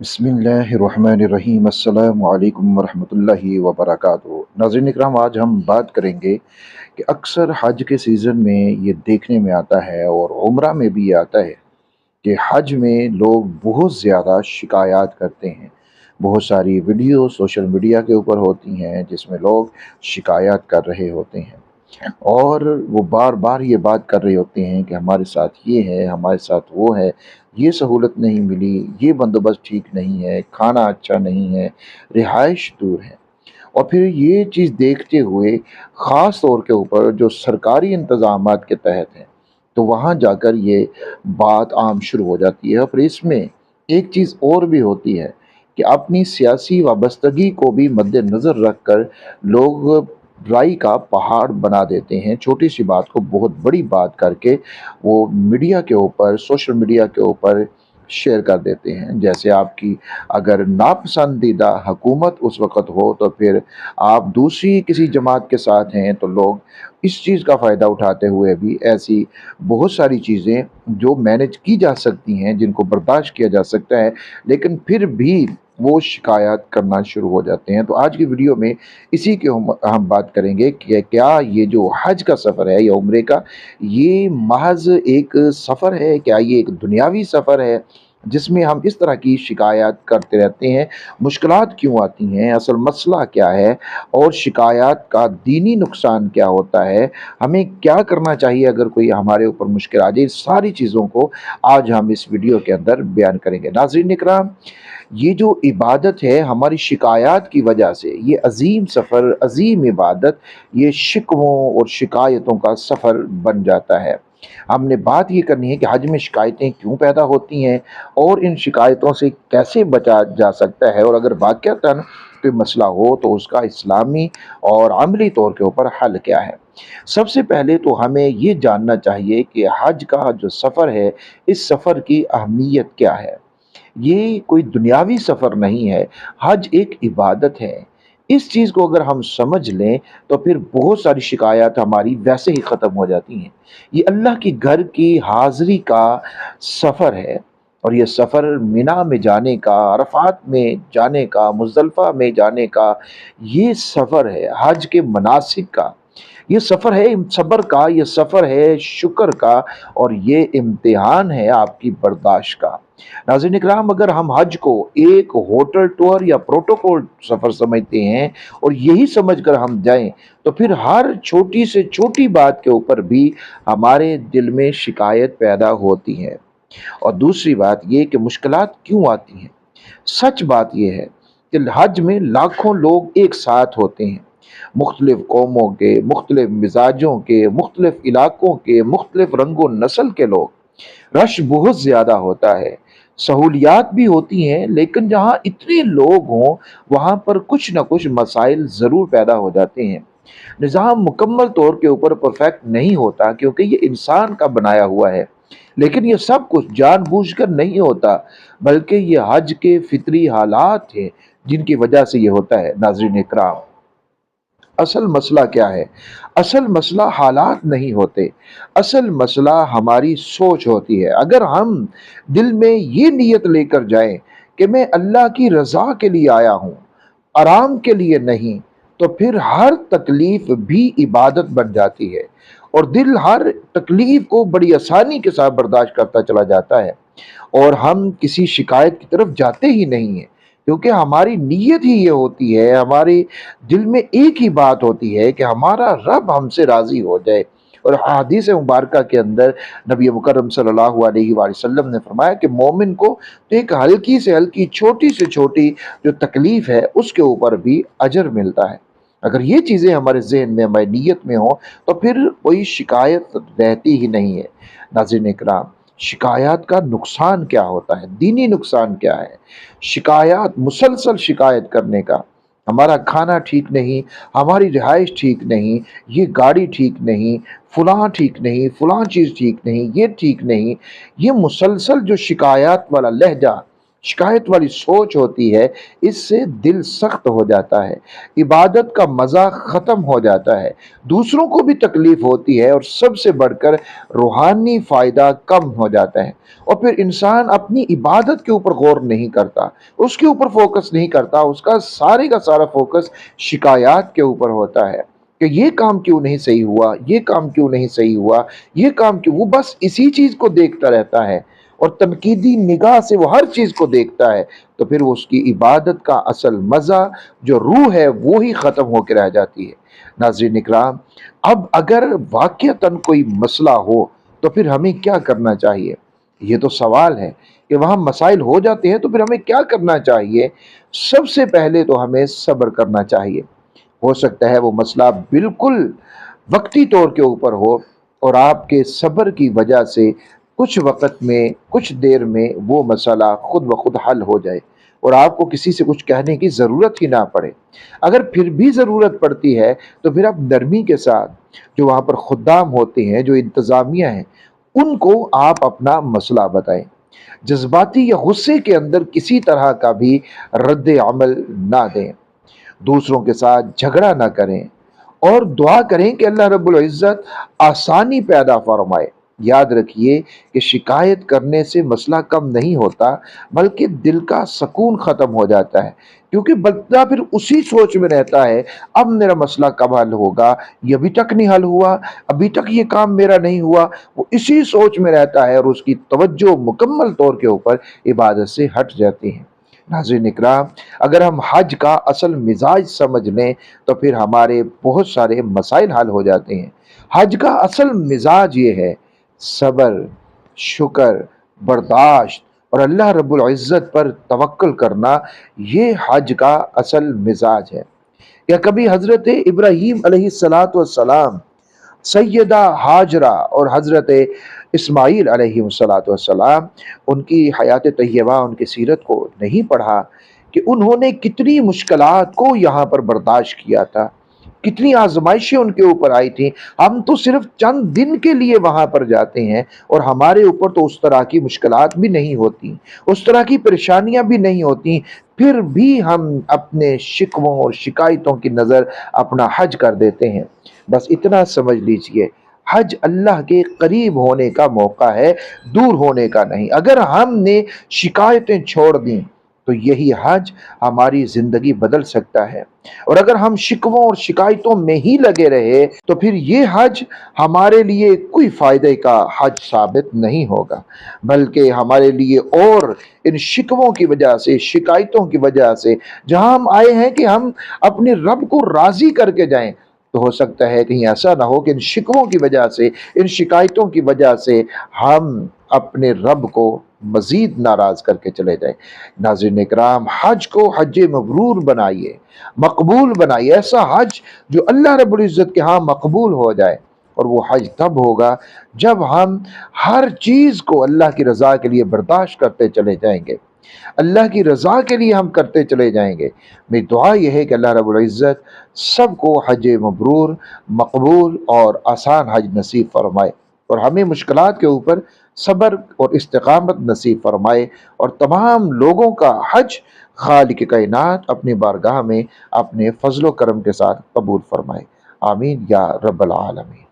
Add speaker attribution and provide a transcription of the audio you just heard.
Speaker 1: बिस्मिल्लाहिर्रहमानिर्रहीम। अस्सलामु अलैकुम वरहमतुल्लाहि वबरकातुहू। नाज़रीन इकराम, आज हम बात करेंगे कि अक्सर हज के सीज़न में ये देखने में आता है और उम्रा में भी ये आता है कि हज में लोग बहुत ज़्यादा शिकायत करते हैं। बहुत सारी वीडियो सोशल मीडिया के ऊपर होती हैं जिसमें लोग शिकायत कर रहे होते हैं और वो बार बार ये बात कर रहे होते हैं कि हमारे साथ ये है, हमारे साथ वो है, ये सहूलत नहीं मिली, ये बंदोबस्त ठीक नहीं है, खाना अच्छा नहीं है, रिहाइश दूर है। और फिर ये चीज़ देखते हुए ख़ास तौर के ऊपर जो सरकारी इंतज़ामात के तहत हैं, तो वहाँ जाकर ये बात आम शुरू हो जाती है। और फिर इसमें एक चीज़ और भी होती है कि अपनी सियासी वाबस्तगी को भी मद्देनज़र रख कर लोग राई का पहाड़ बना देते हैं। छोटी सी बात को बहुत बड़ी बात करके वो मीडिया के ऊपर, सोशल मीडिया के ऊपर शेयर कर देते हैं। जैसे आपकी अगर नापसंदीदा हुकूमत उस वक़्त हो तो फिर आप दूसरी किसी जमात के साथ हैं तो लोग इस चीज़ का फ़ायदा उठाते हुए भी ऐसी बहुत सारी चीज़ें जो मैनेज की जा सकती हैं, जिनको बर्दाश्त किया जा सकता है, लेकिन फिर भी वो शिकायत करना शुरू हो जाते हैं। तो आज की वीडियो में इसी की हम बात करेंगे कि क्या ये जो हज का सफ़र है या उम्रे का, ये महज़ एक सफ़र है? क्या ये एक दुनियावी सफ़र है जिसमें हम इस तरह की शिकायत करते रहते हैं? मुश्किलात क्यों आती हैं? असल मसला क्या है? और शिकायत का दीनी नुकसान क्या होता है? हमें क्या करना चाहिए अगर कोई हमारे ऊपर मुश्किल आ जाए? सारी चीज़ों को आज हम इस वीडियो के अंदर बयान करेंगे। नाज़रीन इकराम, ये जो इबादत है हमारी शिकायत की वजह से, ये अजीम सफ़र, अजीम इबादत, ये शिकवों और शिकायतों का सफ़र बन जाता है। हमने बात ये करनी है कि हज में शिकायतें क्यों पैदा होती हैं और इन शिकायतों से कैसे बचा जा सकता है, और अगर वाक़अतन कोई मसला हो तो उसका इस्लामी और अमली तौर के ऊपर हल क्या है। सबसे पहले तो हमें ये जानना चाहिए कि हज का जो सफ़र है, इस सफ़र की अहमियत क्या है। ये कोई दुनियावी सफ़र नहीं है, हज एक इबादत है। इस चीज़ को अगर हम समझ लें तो फिर बहुत सारी शिकायत हमारी वैसे ही ख़त्म हो जाती हैं। ये अल्लाह के घर की हाज़िरी का सफ़र है और ये सफ़र मिना में जाने का, अरफ़ात में जाने का, मुज़दलिफ़ा में जाने का, ये सफ़र है हज के मनासिक का। ये सफ़र है सब्र का, ये सफ़र है शुक्र का, और ये इम्तिहान है आपकी बर्दाश्त का। नाज़रीन इकराम, अगर हम हज को एक होटल टूर या प्रोटोकॉल सफ़र समझते हैं और यही समझकर हम जाएं, तो फिर हर छोटी से छोटी बात के ऊपर भी हमारे दिल में शिकायत पैदा होती है। और दूसरी बात ये कि मुश्किलात क्यों आती हैं। सच बात यह है कि हज में लाखों लोग एक साथ होते हैं, मुख्तलिफ कौमों के, मुख्तलिफ मिजाजों के, मुख्तलिफ इलाकों के, मुख्तलिफ रंगो नस्ल के लोग। रश बहुत ज़्यादा होता है, सहूलियात भी होती हैं, लेकिन जहाँ इतने लोग हों वहाँ पर कुछ ना कुछ मसाइल ज़रूर पैदा हो जाते हैं। निज़ाम मुकम्मल तौर के ऊपर परफेक्ट नहीं होता क्योंकि ये इंसान का बनाया हुआ है, लेकिन ये सब कुछ जानबूझकर नहीं होता, बल्कि ये हज के फितरी हालात हैं जिनकी वजह से ये होता है। नाज़रीन इकराम, असल मसला क्या है? असल मसला हालात नहीं होते, असल मसला हमारी सोच होती है। अगर हम दिल में ये नीयत लेकर जाएं कि मैं अल्लाह की रज़ा के लिए आया हूँ, आराम के लिए नहीं, तो फिर हर तकलीफ भी इबादत बन जाती है और दिल हर तकलीफ को बड़ी आसानी के साथ बर्दाश्त करता चला जाता है और हम किसी शिकायत की तरफ जाते ही नहीं हैं, क्योंकि हमारी नीयत ही ये होती है, हमारे दिल में एक ही बात होती है कि हमारा रब हमसे राज़ी हो जाए। और हदीस मुबारका के अंदर नबी मुकर्रम सल्लल्लाहु अलैहि वसल्लम ने फरमाया कि मोमिन को तो एक हल्की से हल्की, छोटी से छोटी जो तकलीफ़ है उसके ऊपर भी अजर मिलता है। अगर ये चीज़ें हमारे ज़हन में, हमारी नीयत में हो, तो फिर कोई शिकायत रहती ही नहीं है। नाज़रीन इकराम, शिकायत का नुकसान क्या होता है? दीनी नुकसान क्या है? शिकायत, मुसलसल शिकायत करने का, हमारा खाना ठीक नहीं, हमारी रिहाइश ठीक नहीं, ये गाड़ी ठीक नहीं, फलां ठीक नहीं, फलां चीज़ ठीक नहीं, ये ठीक नहीं, ये मुसलसल जो शिकायत वाला लहजा, شکایت والی سوچ ہوتی ہے، اس سے دل سخت ہو جاتا ہے، عبادت کا مزہ ختم ہو جاتا ہے، دوسروں کو بھی تکلیف ہوتی ہے، اور سب سے بڑھ کر روحانی فائدہ کم ہو جاتا ہے۔ اور پھر انسان اپنی عبادت کے اوپر غور نہیں کرتا، اس کے اوپر فوکس نہیں کرتا، اس کا سارا فوکس شکایات کے اوپر ہوتا ہے کہ یہ کام کیوں نہیں صحیح ہوا، یہ کام کیوں نہیں صحیح ہوا، یہ کام کیوں، وہ بس اسی چیز کو دیکھتا رہتا ہے اور تنقیدی نگاہ سے وہ ہر چیز کو دیکھتا ہے، تو پھر وہ اس کی عبادت کا اصل مزہ جو روح ہے وہی ختم ہو کے رہ جاتی ہے۔ ناظرین اکرام، اب اگر واقعتاً کوئی مسئلہ ہو تو پھر ہمیں کیا کرنا چاہیے؟ یہ تو سوال ہے کہ وہاں مسائل ہو جاتے ہیں تو پھر ہمیں کیا کرنا چاہیے؟ سب سے پہلے تو ہمیں صبر کرنا چاہیے۔ ہو سکتا ہے وہ مسئلہ بالکل وقتی طور کے اوپر ہو، اور آپ کے صبر کی وجہ سے کچھ وقت میں، کچھ دیر میں وہ مسئلہ خود بخود حل ہو جائے اور آپ کو کسی سے کچھ کہنے کی ضرورت ہی نہ پڑے۔ اگر پھر بھی ضرورت پڑتی ہے تو پھر آپ نرمی کے ساتھ، جو وہاں پر خدام ہوتے ہیں، جو انتظامیہ ہیں، ان کو آپ اپنا مسئلہ بتائیں۔ جذباتی یا غصے کے اندر کسی طرح کا بھی رد عمل نہ دیں، دوسروں کے ساتھ جھگڑا نہ کریں، اور دعا کریں کہ اللہ رب العزت آسانی پیدا فرمائے۔ یاد رکھیے کہ شکایت کرنے سے مسئلہ کم نہیں ہوتا، بلکہ دل کا سکون ختم ہو جاتا ہے، کیونکہ بندہ پھر اسی سوچ میں رہتا ہے، اب میرا مسئلہ کب حل ہوگا، یہ ابھی تک نہیں حل ہوا، ابھی تک یہ کام میرا نہیں ہوا، وہ اسی سوچ میں رہتا ہے اور اس کی توجہ مکمل طور کے اوپر عبادت سے ہٹ جاتی ہے۔ ناظرین اکرام، اگر ہم حج کا اصل مزاج سمجھ لیں تو پھر ہمارے بہت سارے مسائل حل ہو جاتے ہیں۔ حج کا اصل مزاج یہ ہے: صبر، شکر، برداشت اور اللہ رب العزت پر توکل کرنا، یہ حج کا اصل مزاج ہے۔ یا کبھی حضرت ابراہیم علیہ السلام، سیدہ ہاجرہ اور حضرت اسماعیل علیہ السلام، ان کی حیات طیبہ، ان کی سیرت کو نہیں پڑھا کہ انہوں نے کتنی مشکلات کو یہاں پر برداشت کیا تھا، کتنی آزمائشیں ان کے اوپر آئی تھیں۔ ہم تو صرف چند دن کے لیے وہاں پر جاتے ہیں اور ہمارے اوپر تو اس طرح کی مشکلات بھی نہیں ہوتی، اس طرح کی پریشانیاں بھی نہیں ہوتی، پھر بھی ہم اپنے شکووں اور شکایتوں کی نظر اپنا حج کر دیتے ہیں۔ بس اتنا سمجھ لیجئے، حج اللہ کے قریب ہونے کا موقع ہے، دور ہونے کا نہیں۔ اگر ہم نے شکایتیں چھوڑ دیں تو یہی حج ہماری زندگی بدل سکتا ہے، اور اگر ہم شکووں اور شکایتوں میں ہی لگے رہے تو پھر یہ حج ہمارے لیے کوئی فائدے کا حج ثابت نہیں ہوگا، بلکہ ہمارے لیے اور ان شکووں کی وجہ سے، شکایتوں کی وجہ سے، جہاں ہم آئے ہیں کہ ہم اپنے رب کو راضی کر کے جائیں، تو ہو سکتا ہے کہیں ایسا نہ ہو کہ ان شکووں کی وجہ سے، ان شکایتوں کی وجہ سے ہم اپنے رب کو مزید ناراض کر کے چلے جائیں۔ ناظرین اکرام، حج کو حج مبرور بنائیے، مقبول بنائیے، ایسا حج جو اللہ رب العزت کے ہاں مقبول ہو جائے۔ اور وہ حج تب ہوگا جب ہم ہر چیز کو اللہ کی رضا کے لیے برداشت کرتے چلے جائیں گے، اللہ کی رضا کے لیے ہم کرتے چلے جائیں گے۔ میری دعا یہ ہے کہ اللہ رب العزت سب کو حج مبرور، مقبول اور آسان حج نصیب فرمائے، اور ہمیں مشکلات کے اوپر صبر اور استقامت نصیب فرمائے، اور تمام لوگوں کا حج خالق کائنات اپنی بارگاہ میں اپنے فضل و کرم کے ساتھ قبول فرمائے۔ آمین یا رب العالمین۔